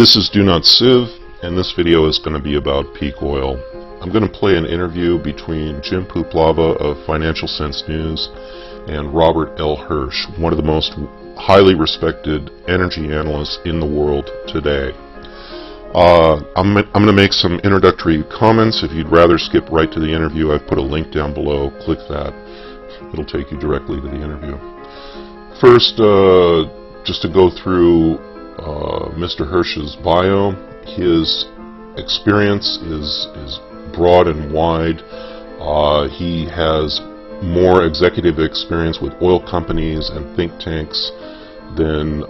This is DoNotCiv, and this video is going to be about peak oil. I'm going to play an interview between Jim Puplava of Financial Sense News and Robert L. Hirsch, one of the most highly respected energy analysts in the world today. I'm going to make some introductory comments. If you'd rather skip right to the interview, I've put a link down below. Click that. It'll take you directly to the interview. First, just to go through Mr. Hirsch's bio. His experience is broad and wide. He has more executive experience with oil companies and think tanks than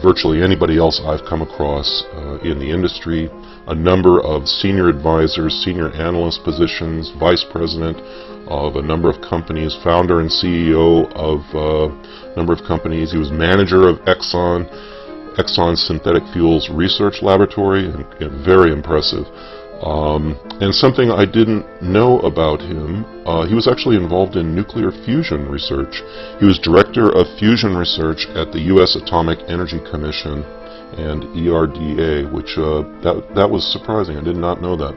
virtually anybody else I've come across in the industry. A number of senior advisors, senior analyst positions, vice president of a number of companies, founder and CEO of a number of companies. He was manager of Exxon's Synthetic Fuels Research Laboratory, and very impressive. And something I didn't know about him, he was actually involved in nuclear fusion research. He was director of fusion research at the U.S. Atomic Energy Commission and ERDA, which that was surprising. I did not know that.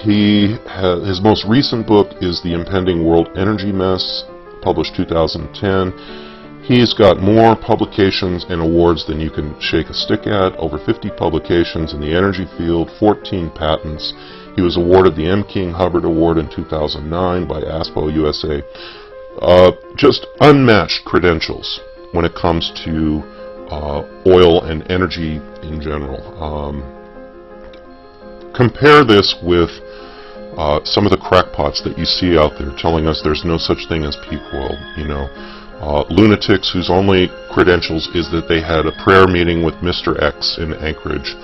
His most recent book is The Impending World Energy Mess, published 2010. He's got more publications and awards than you can shake a stick at, over 50 publications in the energy field, 14 patents. He was awarded the M. King Hubbard Award in 2009 by ASPO USA. Just unmatched credentials when it comes to oil and energy in general. Compare this with some of the crackpots that you see out there telling us there's no such thing as peak oil, you know. Lunatics whose only credentials is that they had a prayer meeting with Mr. X in Anchorage.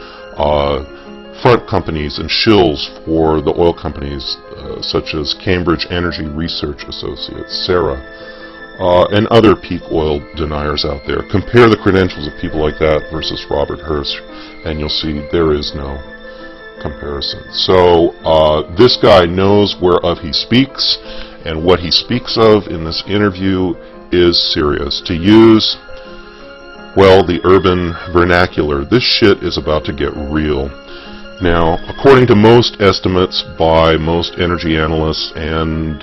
Front companies and shills for the oil companies such as Cambridge Energy Research Associates, SARA, and other peak oil deniers out there. Compare the credentials of people like that versus Robert Hirsch, and you'll see there is no comparison. So this guy knows whereof he speaks, and what he speaks of in this interview is serious. To use, well, the urban vernacular, this shit is about to get real. Now, according to most estimates by most energy analysts and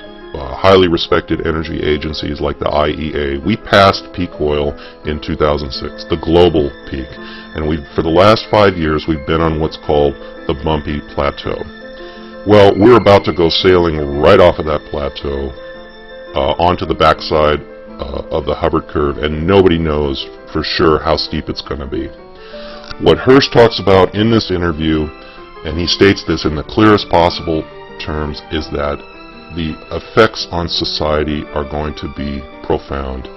highly respected energy agencies like the IEA, we passed peak oil in 2006, the global peak. And for the last 5 years, we've been on what's called the bumpy plateau. Well, we're about to go sailing right off of that plateau onto the backside of the Hubbard curve, and nobody knows for sure how steep it's going to be. What Hirsch talks about in this interview, and he states this in the clearest possible terms, is that the effects on society are going to be profound,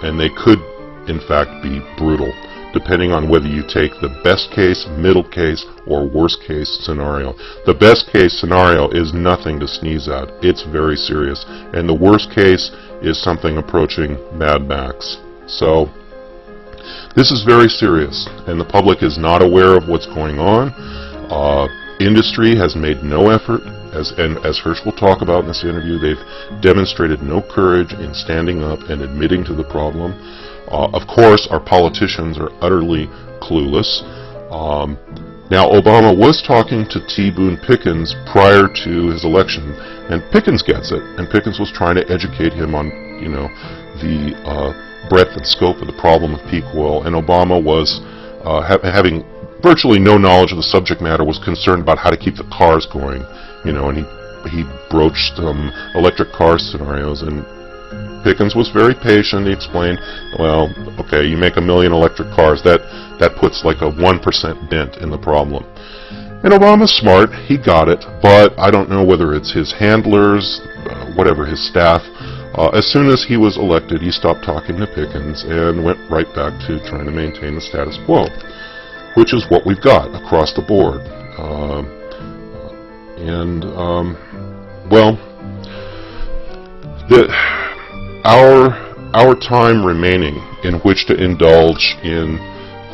and they could in fact be brutal, depending on whether you take the best case, middle case, or worst case scenario. The best case scenario is nothing to sneeze at. It's very serious. And the worst case is something approaching Mad Max. So this is very serious, and the public is not aware of what's going on. Industry has made no effort, and as Hirsch will talk about in this interview, they've demonstrated no courage in standing up and admitting to the problem. Of course, our politicians are utterly clueless. Now, Obama was talking to T. Boone Pickens prior to his election, and Pickens gets it, and Pickens was trying to educate him on, you know, the breadth and scope of the problem of peak oil, and Obama was, having virtually no knowledge of the subject matter, was concerned about how to keep the cars going, you know, and he broached some electric car scenarios, and Pickens was very patient. He explained, well, okay, you make 1 million electric cars, that puts like a 1% dent in the problem. And Obama's smart, he got it, but I don't know whether it's his handlers, whatever, his staff. As soon as he was elected, he stopped talking to Pickens and went right back to trying to maintain the status quo, which is what we've got across the board. Well, our time remaining in which to indulge in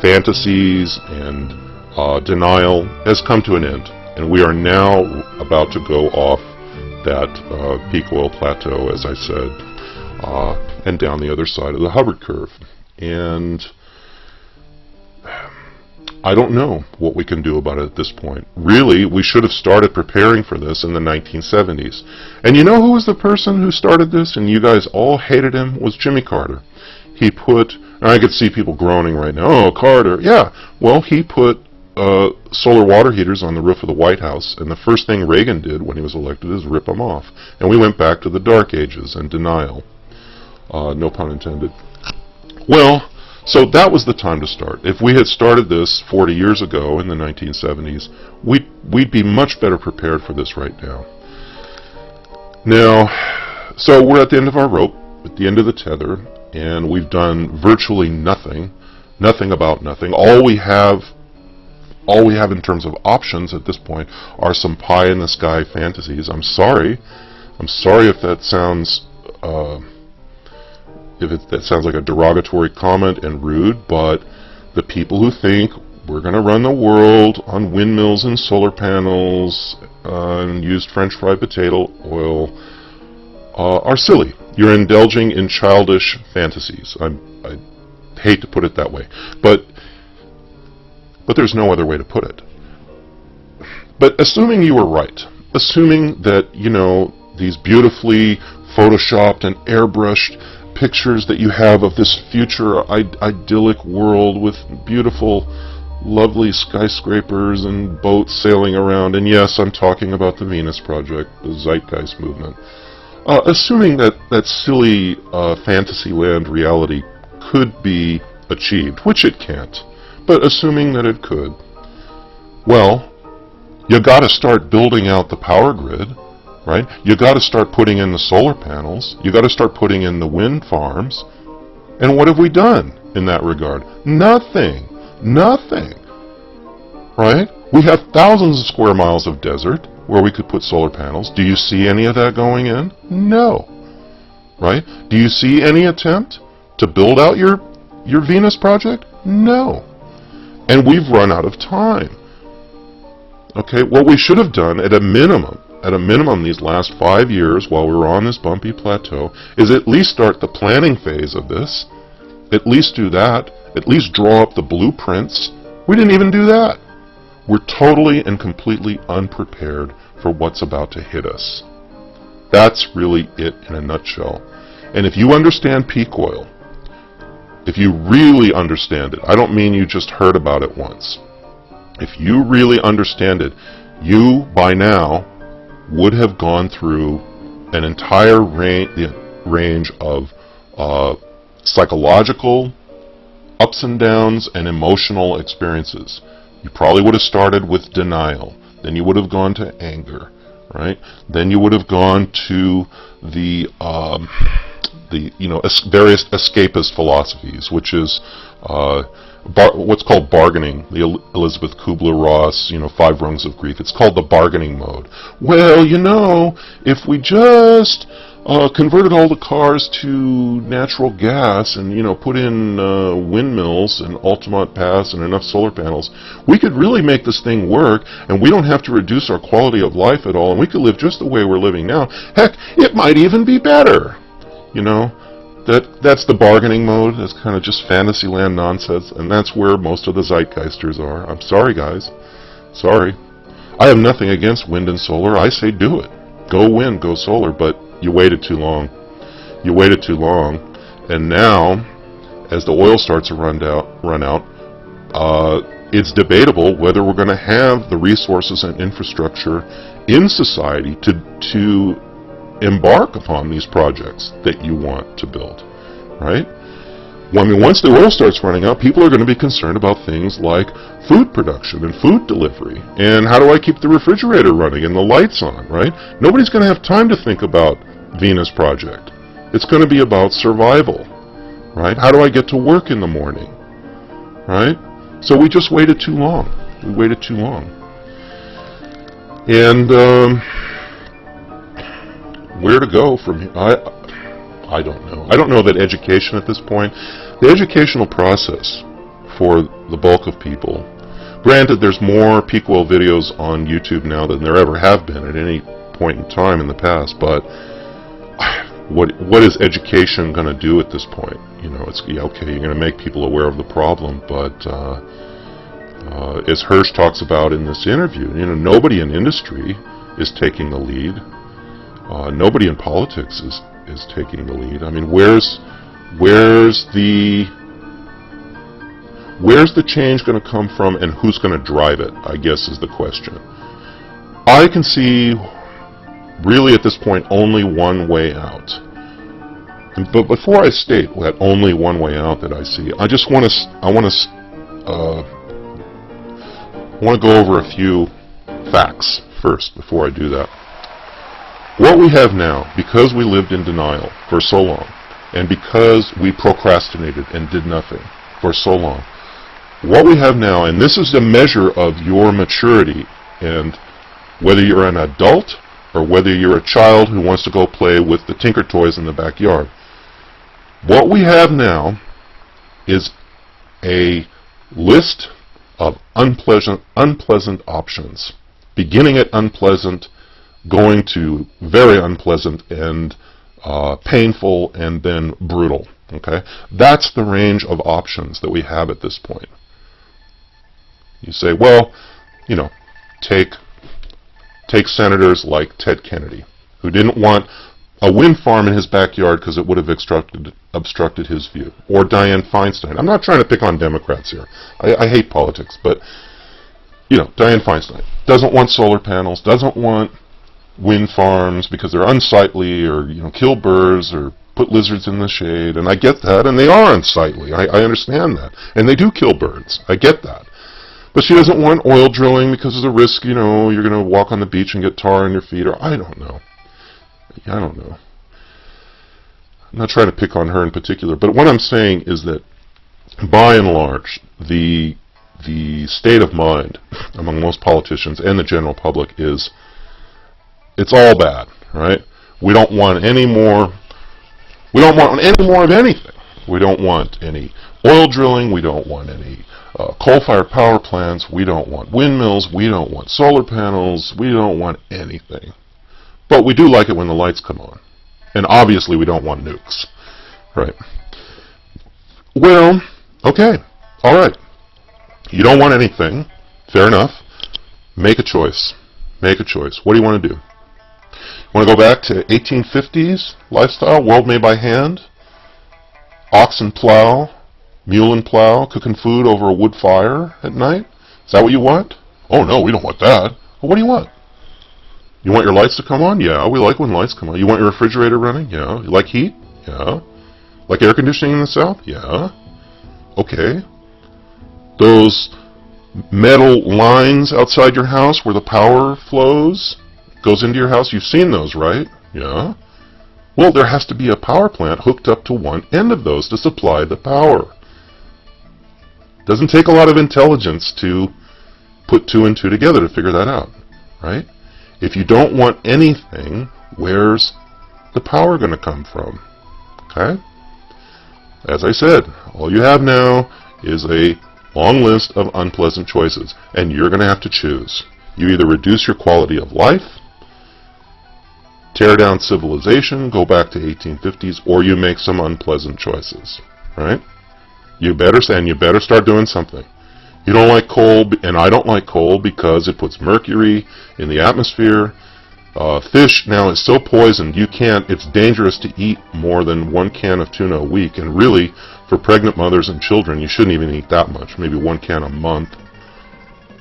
fantasies and denial has come to an end, and we are now about to go off that peak oil plateau, as I said, and down the other side of the Hubbard curve. And I don't know what we can do about it at this point. Really, we should have started preparing for this in the 1970s. And you know who was the person who started this, and you guys all hated him, was Jimmy Carter. He put, and I could see people groaning right now, oh, Carter, yeah. Well, he put solar water heaters on the roof of the White House, and the first thing Reagan did when he was elected is rip them off. And we went back to the Dark Ages and denial. No pun intended. Well, so that was the time to start. If we had started this 40 years ago in the 1970s, we'd be much better prepared for this right now. Now, so we're at the end of our rope, at the end of the tether, and we've done virtually nothing about nothing. All we have in terms of options at this point are some pie-in-the-sky fantasies. I'm sorry if that sounds that sounds like a derogatory comment and rude, but the people who think we're going to run the world on windmills and solar panels and use French fried potato oil are silly. You're indulging in childish fantasies. I hate to put it that way, but there's no other way to put it. But assuming you were right, assuming that, you know, these beautifully photoshopped and airbrushed pictures that you have of this future idyllic world with beautiful, lovely skyscrapers and boats sailing around, and yes, I'm talking about the Venus Project, the Zeitgeist movement. Assuming that silly Fantasyland reality could be achieved, which it can't, but assuming that it could, well, you got to start building out the power grid, right? You got to start putting in the solar panels. You got to start putting in the wind farms. And what have we done in that regard? Nothing. Nothing. Right? We have thousands of square miles of desert where we could put solar panels. Do you see any of that going in? No. Right? Do you see any attempt to build out your Venus project? No. And we've run out of time. Okay, what we should have done at a minimum these last 5 years while we were on this bumpy plateau is at least start the planning phase of this. At least do that. At least draw up the blueprints. We didn't even do that. We're totally and completely unprepared for what's about to hit us. That's really it in a nutshell. And if you understand peak oil, if you really understand it, I don't mean you just heard about it once. If you really understand it, you, by now, would have gone through an entire range of psychological ups and downs and emotional experiences. You probably would have started with denial. Then you would have gone to anger, right? Then you would have gone to the various escapist philosophies, which is what's called bargaining, the Elizabeth Kubler-Ross, 5 rungs of grief. It's called the bargaining mode. Well, if we just converted all the cars to natural gas and, put in windmills and Altamont Pass and enough solar panels, we could really make this thing work, and we don't have to reduce our quality of life at all, and we could live just the way we're living now. Heck, it might even be better. That's the bargaining mode. That's kind of just Fantasyland nonsense, and that's where most of the Zeitgeisters are. I'm sorry, guys. Sorry. I have nothing against wind and solar. I say do it. Go wind, go solar, but you waited too long. You waited too long, and now, as the oil starts to run out, it's debatable whether we're going to have the resources and infrastructure in society to embark upon these projects that you want to build, right? Once the oil starts running out, people are going to be concerned about things like food production and food delivery, and how do I keep the refrigerator running and the lights on, right? Nobody's going to have time to think about Venus Project. It's going to be about survival, right? How do I get to work in the morning, right? So we just waited too long. We waited too long. And where to go from here? I don't know. I don't know that education at this point, the educational process for the bulk of people, granted there's more peak oil videos on YouTube now than there ever have been at any point in time in the past, but what is education going to do at this point? It's okay, you're going to make people aware of the problem, but As Hirsch talks about in this interview, nobody in industry is taking the lead. Nobody in politics is taking the lead. I mean, where's the change going to come from, and who's going to drive it, I guess is the question. I can see, really at this point, only one way out. But before I state that only one way out that I see, I want to go over a few facts first before I do that. What we have now, because we lived in denial for so long, and because we procrastinated and did nothing for so long, what we have now, and this is a measure of your maturity, and whether you're an adult or whether you're a child who wants to go play with the Tinker Toys in the backyard, what we have now is a list of unpleasant options, beginning at unpleasant, going to very unpleasant and painful, and then brutal. Okay, that's the range of options that we have at this point. You say, well, take senators like Ted Kennedy, who didn't want a wind farm in his backyard because it would have obstructed his view. Or Dianne Feinstein. I'm not trying to pick on Democrats here. I hate politics, but, Dianne Feinstein doesn't want solar panels, doesn't want wind farms because they're unsightly, or, kill birds, or put lizards in the shade. And I get that, and they are unsightly. I understand that. And they do kill birds. I get that. But she doesn't want oil drilling because of the risk, you're going to walk on the beach and get tar on your feet, or I don't know. I'm not trying to pick on her in particular, but what I'm saying is that, by and large, the state of mind among most politicians and the general public is, it's all bad, right? We don't want any more of anything. We don't want any oil drilling. We don't want any coal-fired power plants. We don't want windmills. We don't want solar panels. We don't want anything. But we do like it when the lights come on. And obviously we don't want nukes. Right? Well, okay. All right. You don't want anything. Fair enough. Make a choice. Make a choice. What do you want to do? You want to go back to 1850s lifestyle, world made by hand? Ox and plow, mule and plow, cooking food over a wood fire at night? Is that what you want? Oh no, we don't want that. Well, what do you want? You want your lights to come on? Yeah, we like when lights come on. You want your refrigerator running? Yeah. You like heat? Yeah. Like air conditioning in the South? Yeah. Okay. Those metal lines outside your house where the power flows, goes into your house, you've seen those, right? Yeah. Well, there has to be a power plant hooked up to one end of those to supply the power. Doesn't take a lot of intelligence to put two and two together to figure that out, right? If you don't want anything, where's the power going to come from? Okay? As I said, all you have now is a long list of unpleasant choices, and you're going to have to choose. You either reduce your quality of life, tear down civilization, go back to 1850s, or you make some unpleasant choices, right? You better start doing something. You don't like coal, and I don't like coal because it puts mercury in the atmosphere. Fish now is so poisoned it's dangerous to eat more than 1 can of tuna a week, and really, for pregnant mothers and children, you shouldn't even eat that much, maybe 1 can a month.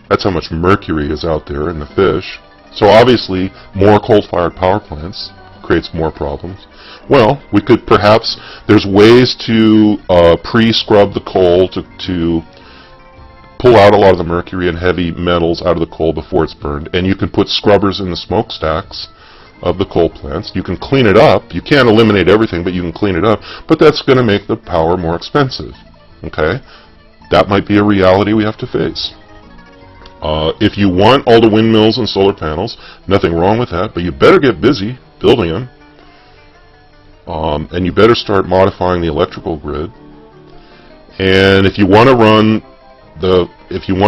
That's how much mercury is out there in the fish. So obviously, more coal-fired power plants creates more problems. Well, we could perhaps, there's ways to pre-scrub the coal to pull out a lot of the mercury and heavy metals out of the coal before it's burned, and you can put scrubbers in the smokestacks of the coal plants. You can clean it up. You can't eliminate everything, but you can clean it up, but that's going to make the power more expensive. Okay? That might be a reality we have to face. If you want all the windmills and solar panels, nothing wrong with that, but you better get busy building them. And you better start modifying the electrical grid. And if you want to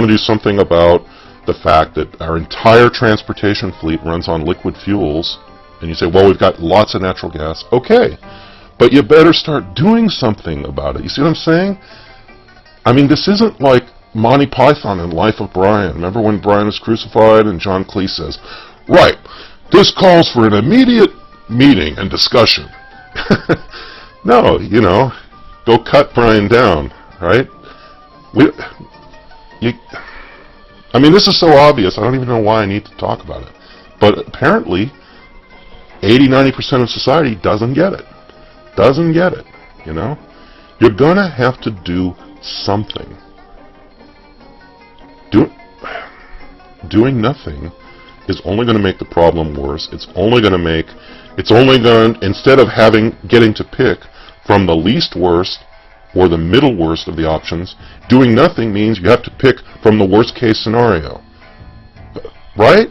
do something about the fact that our entire transportation fleet runs on liquid fuels, and you say, well, we've got lots of natural gas, okay, but you better start doing something about it. You see what I'm saying? I mean, this isn't like Monty Python and Life of Brian. Remember when Brian was crucified and John Cleese says, "Right, this calls for an immediate meeting and discussion." No, go cut Brian down, right? This is so obvious, I don't even know why I need to talk about it. But apparently, 80-90% of society doesn't get it. Doesn't get it, You're gonna have to do something. Doing nothing is only going to make the problem worse. Instead of getting to pick from the least worst or the middle worst of the options, doing nothing means you have to pick from the worst case scenario. Right?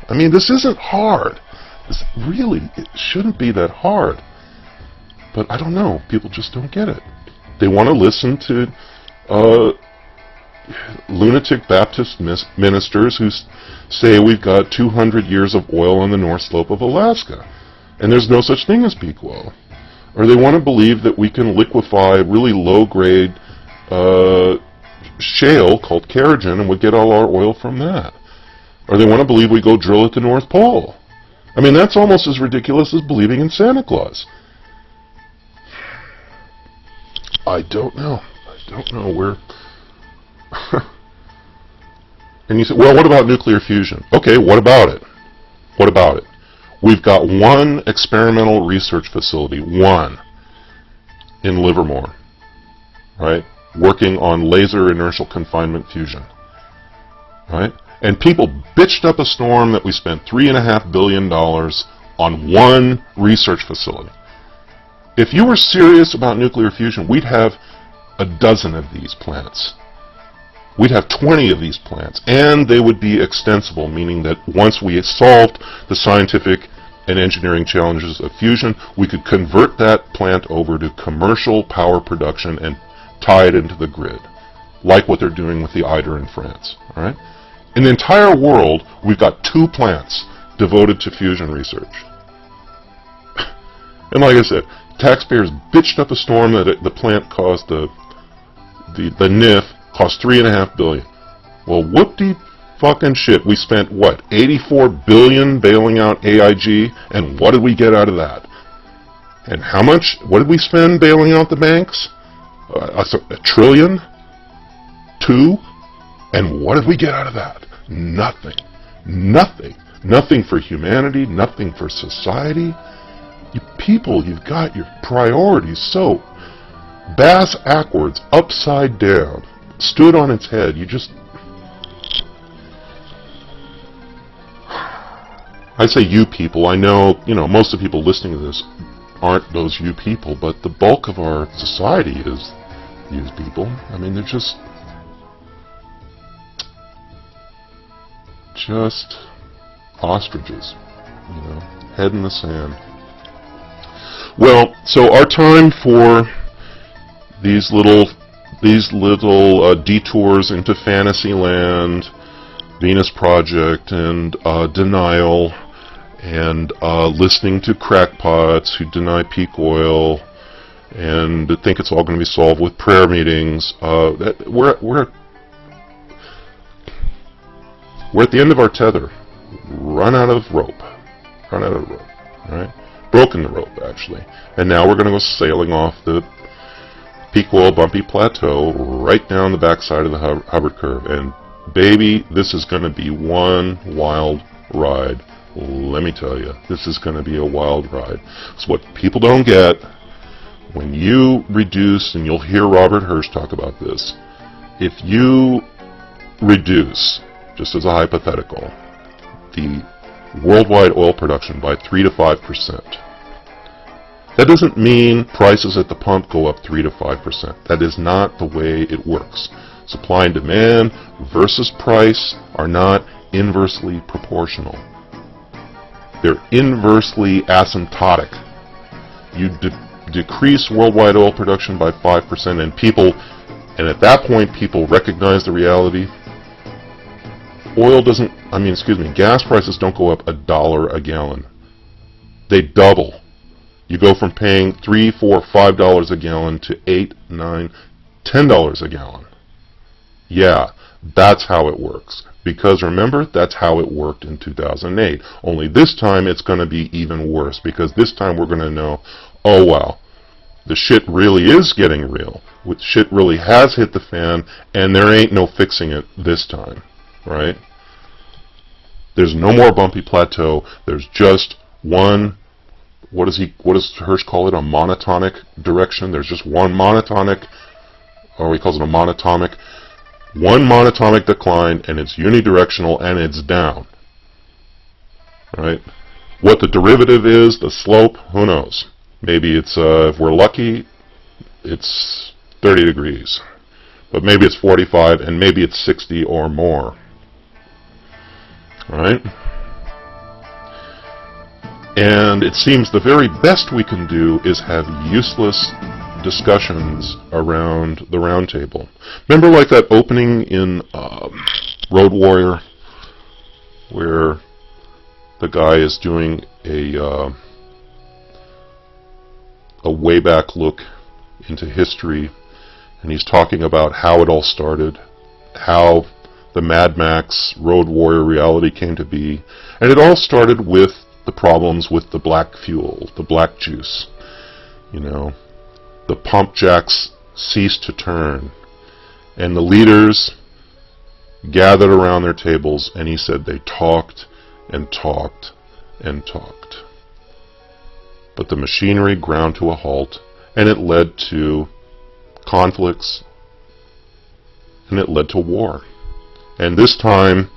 This isn't hard. It shouldn't be that hard. But I don't know. People just don't get it. They want to listen to lunatic Baptist ministers who say we've got 200 years of oil on the North Slope of Alaska, and there's no such thing as peak oil. Or they want to believe that we can liquefy really low-grade shale called Kerosene and we get all our oil from that. Or they want to believe we go drill at the North Pole. That's almost as ridiculous as believing in Santa Claus. I don't know where... And you say, well, what about nuclear fusion? Okay, what about it? What about it? We've got one experimental research facility, one, in Livermore, right? Working on laser inertial confinement fusion, right? And people bitched up a storm that we spent $3.5 billion on one research facility. If you were serious about nuclear fusion, we'd have a dozen of these plants. We'd have 20 of these plants, and they would be extensible, meaning that once we had solved the scientific and engineering challenges of fusion, we could convert that plant over to commercial power production and tie it into the grid, like what they're doing with the ITER in France. All right? In the entire world, we've got 2 plants devoted to fusion research. And like I said, taxpayers bitched up a storm that the plant caused the NIF cost $3.5 billion. Well, whoop-de fucking shit. We spent, what, $84 billion bailing out AIG, and what did we get out of that? And how much? What did we spend bailing out the banks? $1 trillion? 2? And what did we get out of that? Nothing. Nothing. Nothing for humanity, nothing for society. You people, you've got your priorities so bass-ackwards, upside down, stood on its head. I say you people. I know, most of the people listening to this aren't those you people, but the bulk of our society is you people. They're just ostriches, head in the sand. Well, so our time for these little detours into Fantasyland, Venus Project, and denial, and listening to crackpots who deny peak oil, and think it's all going to be solved with prayer meetings. We're at the end of our tether. Run out of rope. Right? Broken the rope, actually. And now we're going to go sailing off the peak oil bumpy plateau right down the backside of the Hubbard curve. And baby, this is going to be one wild ride. Let me tell you, this is going to be a wild ride. It's what people don't get when you reduce, and you'll hear Robert Hirsch talk about this, if you reduce, just as a hypothetical, the worldwide oil production by 3 to 5%. That doesn't mean prices at the pump go up 3 to 5%. That is not the way it works. Supply and demand versus price are not inversely proportional. They're inversely asymptotic. You decrease worldwide oil production by 5%, and at that point people recognize the reality. Gas prices don't go up $1 a gallon. They double. You go from paying $3, $4, $5 a gallon to $8, $9, $10 a gallon. Yeah, that's how it works. Because remember, that's how it worked in 2008. Only this time it's going to be even worse, because this time we're going to know, oh wow, the shit really is getting real. Shit really has hit the fan, and there ain't no fixing it this time, right? There's no more bumpy plateau. There's just one, what does Hirsch call it, a monotonic direction? There's just one monotonic, or he calls it a monatomic, one monatomic decline, and it's unidirectional, and it's down. Right? What the derivative is, the slope, who knows? Maybe it's, if we're lucky, it's 30 degrees. But maybe it's 45, and maybe it's 60 or more. Right? And it seems the very best we can do is have useless discussions around the round table. Remember like that opening in Road Warrior where the guy is doing a way back look into history, and he's talking about how it all started, how the Mad Max Road Warrior reality came to be, and it all started with the problems with the black fuel, the black juice. You know, the pump jacks ceased to turn, and the leaders gathered around their tables, and he said they talked and talked and talked. But the machinery ground to a halt, and it led to conflicts, and it led to war. And this time,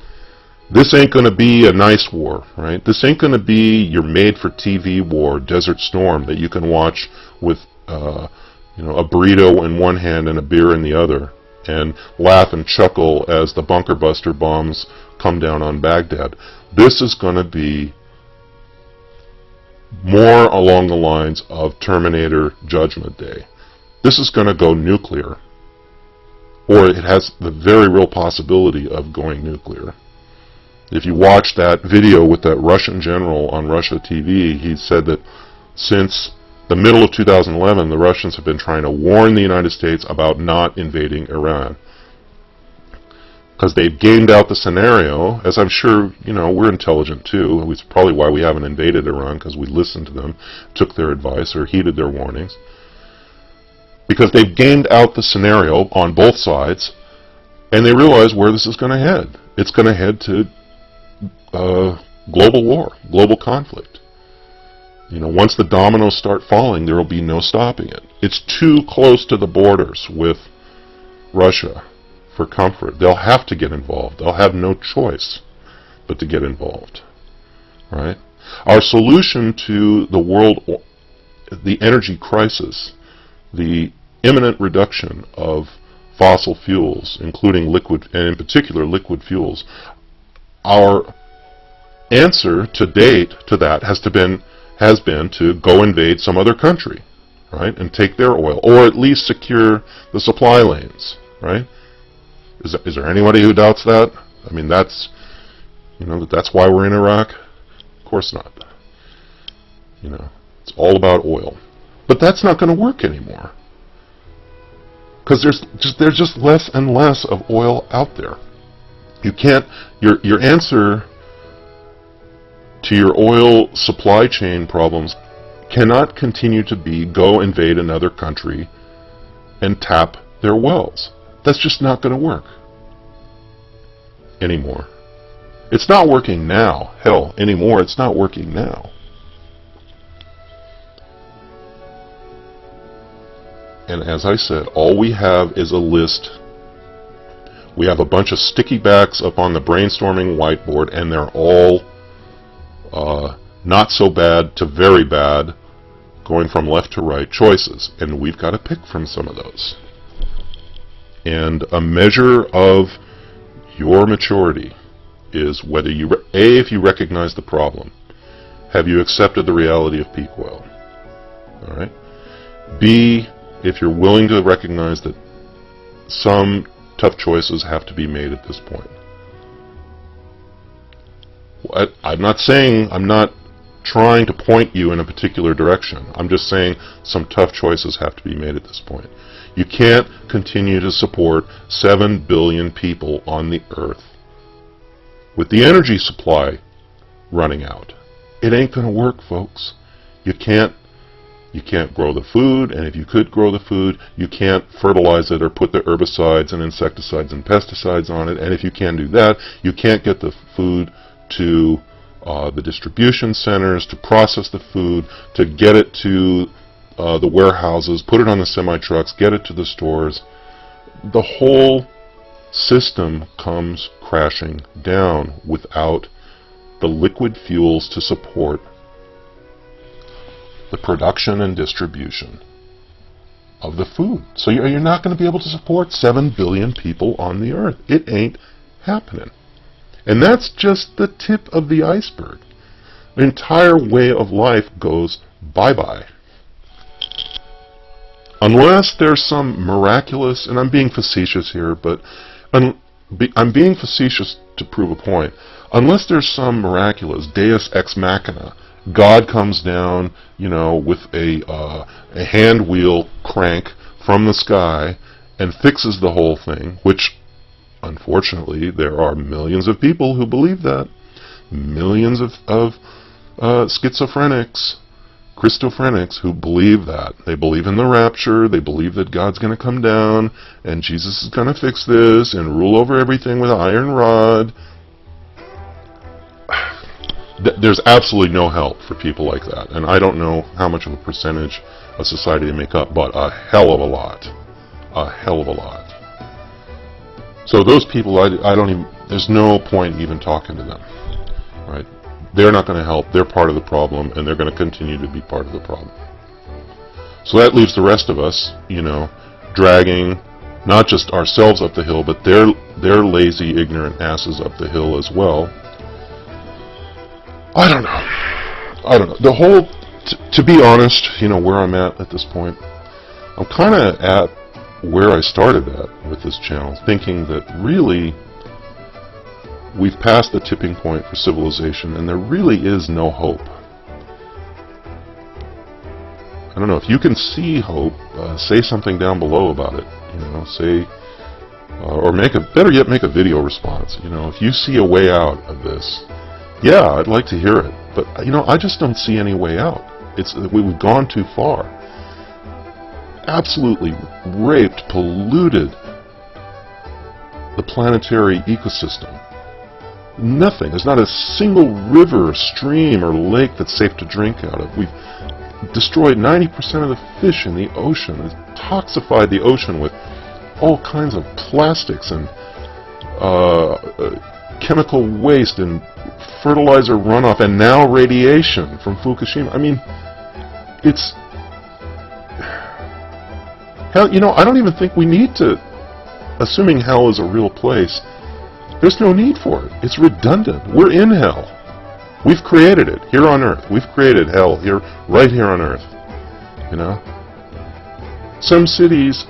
this ain't going to be a nice war, right? This ain't going to be your made-for-TV war, Desert Storm, that you can watch with you know, a burrito in one hand and a beer in the other, and laugh and chuckle as the bunker buster bombs come down on Baghdad. This is going to be more along the lines of Terminator Judgment Day. This is going to go nuclear, or it has the very real possibility of going nuclear. If you watch that video with that Russian general on Russia TV, he said that since the middle of 2011, the Russians have been trying to warn the United States about not invading Iran. Because they've gamed out the scenario, as I'm sure, you know, we're intelligent too. It's probably why we haven't invaded Iran, because we listened to them, took their advice, or heeded their warnings. Because they've gamed out the scenario on both sides, and they realize where this is going to head. It's going to head to global war, global conflict. You know, once the dominoes start falling, there will be no stopping it. It's too close to the borders with Russia for comfort. They'll have to get involved. They'll have no choice but to get involved. Right? Our solution to the world, the energy crisis, the imminent reduction of fossil fuels, including liquid, and in particular liquid fuels, our answer to date to that has been to go invade some other country, right, and take their oil, or at least secure the supply lanes, right? Is there anybody who doubts that? I mean, that's, you know, that's why we're in Iraq? Of course not. You know, it's all about oil. But that's not going to work anymore, because there's just less and less of oil out there. You can't, your answer to your oil supply chain problems cannot continue to be go invade another country and tap their wells. That's just not going to work anymore. It's not working now. Hell, anymore, it's not working now. And as I said, all we have is a list. We have a bunch of sticky backs up on the brainstorming whiteboard, and they're all not so bad to very bad, going from left to right choices. And we've got to pick from some of those. And a measure of your maturity is whether you, A, if you recognize the problem. Have you accepted the reality of peak oil? All right. B, if you're willing to recognize that some tough choices have to be made at this point. I'm not saying, I'm not trying to point you in a particular direction. I'm just saying some tough choices have to be made at this point. You can't continue to support 7 billion people on the earth with the energy supply running out. It ain't going to work, folks. You can't grow the food, and if you could grow the food, you can't fertilize it or put the herbicides and insecticides and pesticides on it. And if you can't do that, you can't get the food to the distribution centers, to process the food, to get it to the warehouses, put it on the semi-trucks, get it to the stores. The whole system comes crashing down without the liquid fuels to support the production and distribution of the food. So you're not going to be able to support 7 billion people on the earth. It ain't happening. And that's just the tip of the iceberg. The entire way of life goes bye-bye. Unless there's some miraculous, and I'm being facetious here, but I'm being facetious to prove a point. Unless there's some miraculous deus ex machina, God comes down, with a hand wheel crank from the sky and fixes the whole thing, which, unfortunately, there are millions of people who believe that. Millions of schizophrenics, Christophrenics who believe that. They believe in the rapture, they believe that God's going to come down, and Jesus is going to fix this and rule over everything with an iron rod. There's absolutely no help for people like that, and I don't know how much of a percentage of society they make up, but a hell of a lot. A hell of a lot. So those people, there's no point even talking to them, right? They're not going to help. They're part of the problem, and they're going to continue to be part of the problem. So that leaves the rest of us, dragging not just ourselves up the hill, but their lazy, ignorant asses up the hill as well. I don't know. The whole, to be honest, where I'm at this point, I'm kind of at where I started at with this channel, thinking that really we've passed the tipping point for civilization, and there really is no hope. I don't know, if you can see hope, say something down below about it, say, or better yet, make a video response. If you see a way out of this, yeah, I'd like to hear it, but I just don't see any way out. We've gone too far. Absolutely raped, polluted the planetary ecosystem. Nothing. There's not a single river, stream, or lake that's safe to drink out of. We've destroyed 90% of the fish in the ocean. We've toxified the ocean with all kinds of plastics and chemical waste and fertilizer runoff, and now radiation from Fukushima. I mean, it's... Hell, I don't even think we need to... Assuming hell is a real place, there's no need for it. It's redundant. We're in hell. We've created it here on Earth. We've created hell here, right here on Earth. Some cities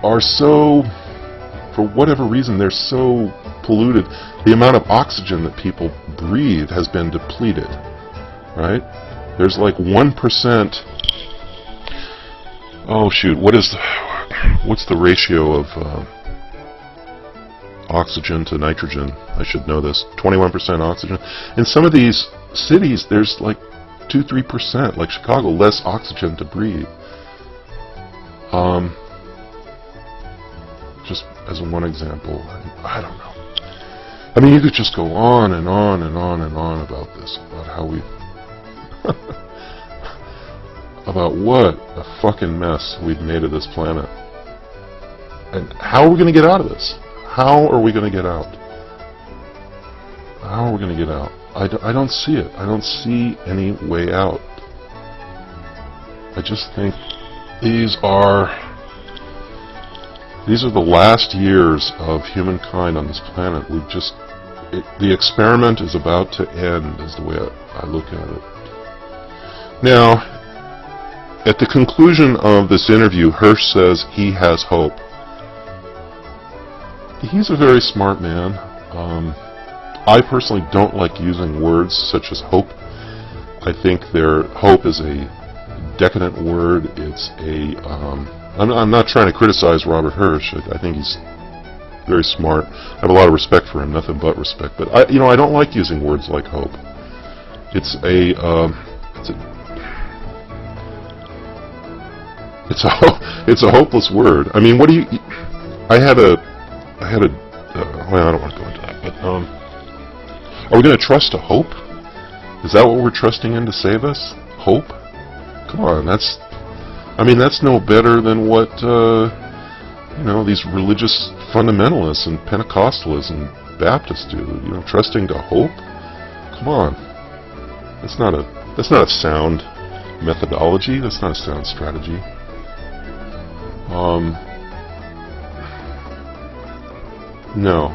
are so, for whatever reason, they're so polluted. The amount of oxygen that people breathe has been depleted. Right? There's like 1%. Oh shoot! What's the ratio of oxygen to nitrogen? I should know this. 21% oxygen. In some of these cities, there's like 2-3%, like Chicago, less oxygen to breathe. Just as one example, I don't know. I mean, you could just go on and on and on and on about this, about how we... about what a fucking mess we've made of this planet. And how are we going to get out of this? How are we going to get out? How are we going to get out? I don't see it. I don't see any way out. I just think these are the last years of humankind on this planet. The experiment is about to end, is the way I look at it. Now, at the conclusion of this interview, Hirsch says he has hope. He's a very smart man. I personally don't like using words such as hope. I think their hope is a decadent word. It's a I'm not trying to criticize Robert Hirsch. I think he's very smart. I have a lot of respect for him, nothing but respect. But I don't like using words like hope. It's a it's a hopeless word. I mean, what do you? I had a well, I don't want to go into that. But are we going to trust to hope? Is that what we're trusting in to save us? Hope? Come on, that's no better than what these religious fundamentalists and Pentecostalists and Baptists do. Trusting to hope. Come on, that's not a sound methodology. That's not a sound strategy. No,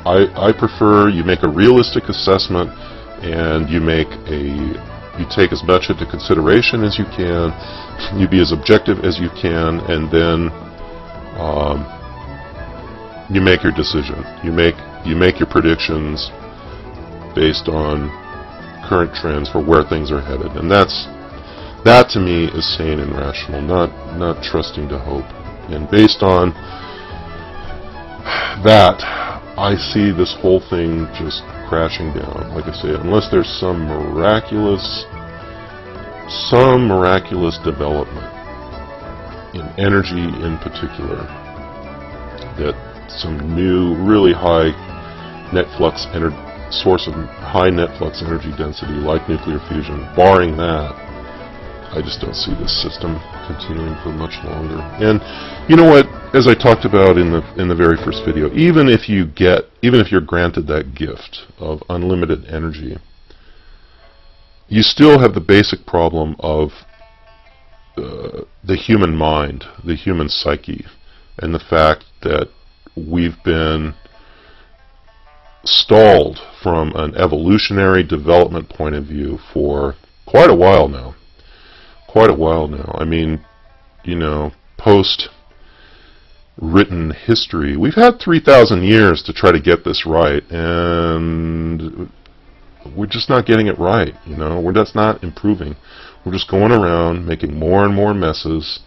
I prefer you make a realistic assessment and you take as much into consideration as you can, you be as objective as you can, and then you make your decision. You make your predictions based on current trends for where things are headed, and that to me is sane and rational, not trusting to hope. And based on that, I see this whole thing just crashing down. Like I say, unless there's some miraculous development in energy in particular, that some new really high net flux source of high net flux energy density like nuclear fusion, barring that, I just don't see this system continuing for much longer. And you know what? As I talked about in the very first video, even if you're granted that gift of unlimited energy, you still have the basic problem of the human mind, the human psyche, and the fact that we've been stalled from an evolutionary development point of view for quite a while now. I mean, post-written history, we've had 3,000 years to try to get this right, and we're just not getting it right, We're just not improving. We're just going around making more and more messes,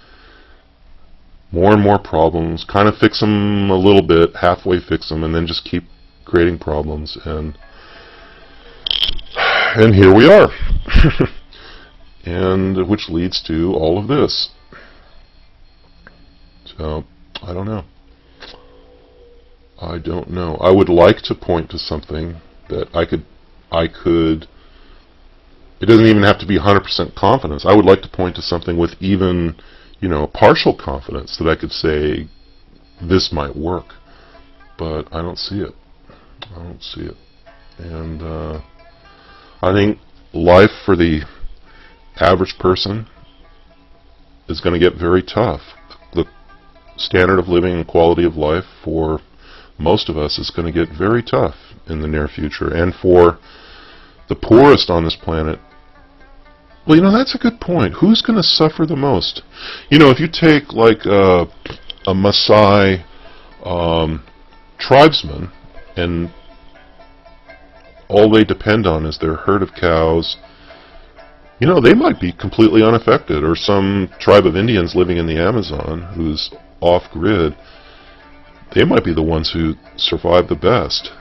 more and more problems, kind of fix them a little bit, halfway fix them, and then just keep creating problems, and here we are. And which leads to all of this. So, I don't know. I would like to point to something that I could, it doesn't even have to be 100% confidence. I would like to point to something with even, partial confidence that I could say, this might work. But I don't see it. And I think life for the average person is going to get very tough. The standard of living and quality of life for most of us is going to get very tough in the near future. And for the poorest on this planet, well, that's a good point. Who's going to suffer the most? If you take like a Maasai tribesman, and all they depend on is their herd of cows, they might be completely unaffected. Or some tribe of Indians living in the Amazon who's off-grid, they might be the ones who survive the best,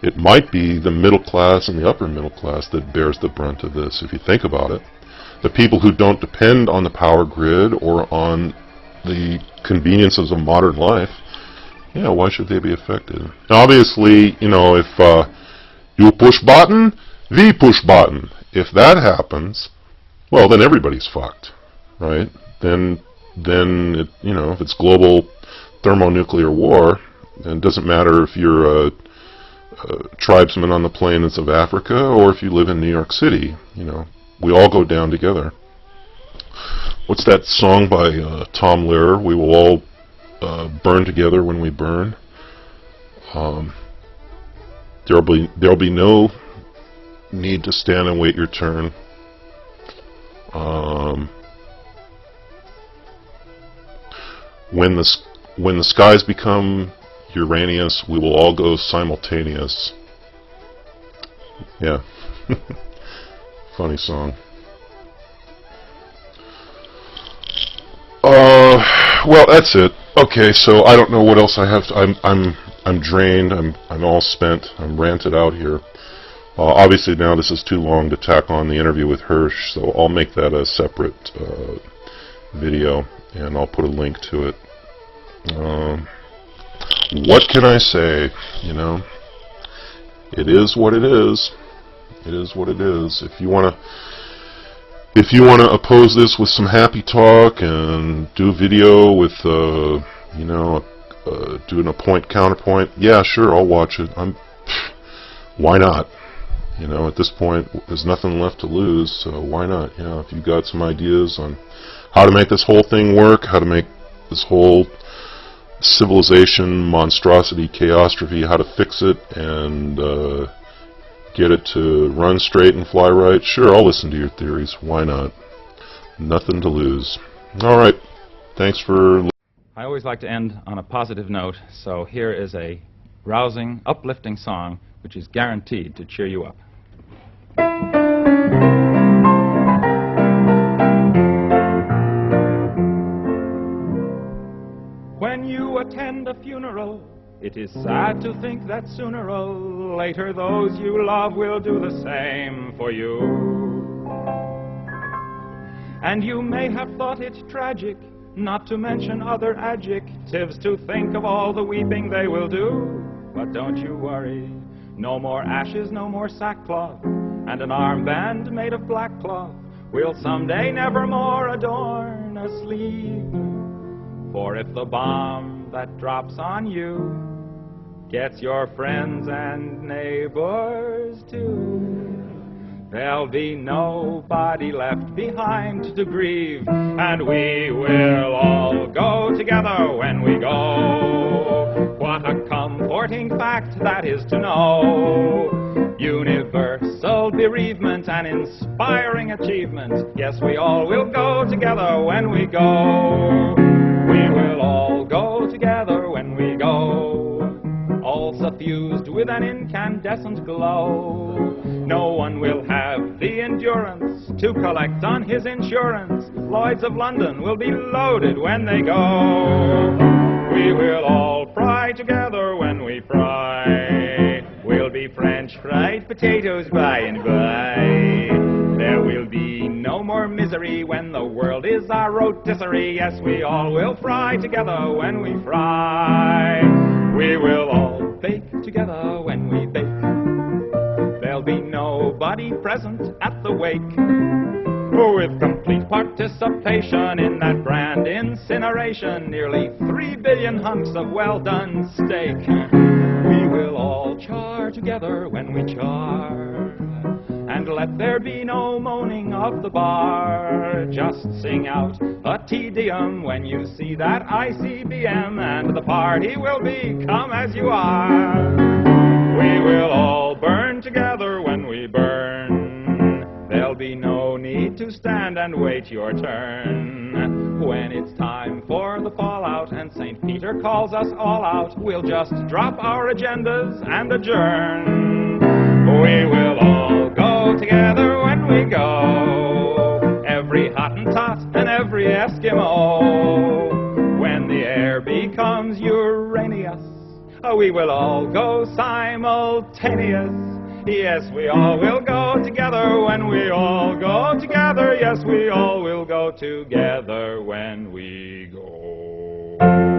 It might be the middle class and the upper middle class that bears the brunt of this, if you think about it. The people who don't depend on the power grid or on the conveniences of modern life, why should they be affected? Now, obviously, if you push button, we push button. If that happens, well, then everybody's fucked, right? Then if it's global thermonuclear war, then it doesn't matter if you're a tribesman on the plains of Africa or if you live in New York City. We all go down together. What's that song by Tom Lehrer? We will all burn together when we burn. There'll be no need to stand and wait your turn. When the skies become Uranus, we will all go simultaneous. Yeah. Funny song. Well, that's it. Okay, so I don't know what else I have to, I'm drained, I'm all spent, I'm ranted out here. Obviously now this is too long to tack on the interview with Hirsch, so I'll make that a separate video, and I'll put a link to it. What can I say? You know, it is what it is. It is what it is. If you want to oppose this with some happy talk and do video with, you know, doing a point counterpoint, yeah, sure, I'll watch it. Why not? You know, at this point, there's nothing left to lose, so why not? You know, if you've got some ideas on how to make this whole thing work, how to make this whole civilization, monstrosity, chaostrophe, how to fix it, and get it to run straight and fly right, sure, I'll listen to your theories. Why not? Nothing to lose. Alright, thanks for... I always like to end on a positive note, so here is a rousing, uplifting song which is guaranteed to cheer you up. When you attend a funeral, it is sad to think that sooner or later those you love will do the same for you. And you may have thought it tragic, not to mention other adjectives, to think of all the weeping they will do. But don't you worry, no more ashes, no more sackcloth, and an armband made of black cloth will someday nevermore adorn a sleeve. For if the bomb that drops on you gets your friends and neighbors too, there'll be nobody left behind to grieve, and we will all go together when we go. What a comforting fact that is to know. Universal bereavement and inspiring achievement. Yes, we all will go together when we go. We will all go together when we go, all suffused with an incandescent glow. No one will have the endurance to collect on his insurance. Lloyds of London will be loaded when they go. We will all fry together when we fry. We'll be French fried potatoes by and by. There will be no more misery when the world is our rotisserie. Yes, we all will fry together when we fry. We will all bake together when we bake. There'll be nobody present at the wake. With complete participation in that grand incineration, nearly 3 billion hunks of well-done steak. We will all char together when we char, and let there be no moaning of the bar. Just sing out a Te Deum when you see that ICBM, and the party will be come as you are. We will all burn together when we burn. There'll be no need to stand and wait your turn. When it's time for the fallout and St. Peter calls us all out, we'll just drop our agendas and adjourn. We will all go together when we go, every Hottentot and every Eskimo. When the air becomes Uranus, we will all go simultaneous. Yes, we all will go together when we all go together. Yes, we all will go together when we go.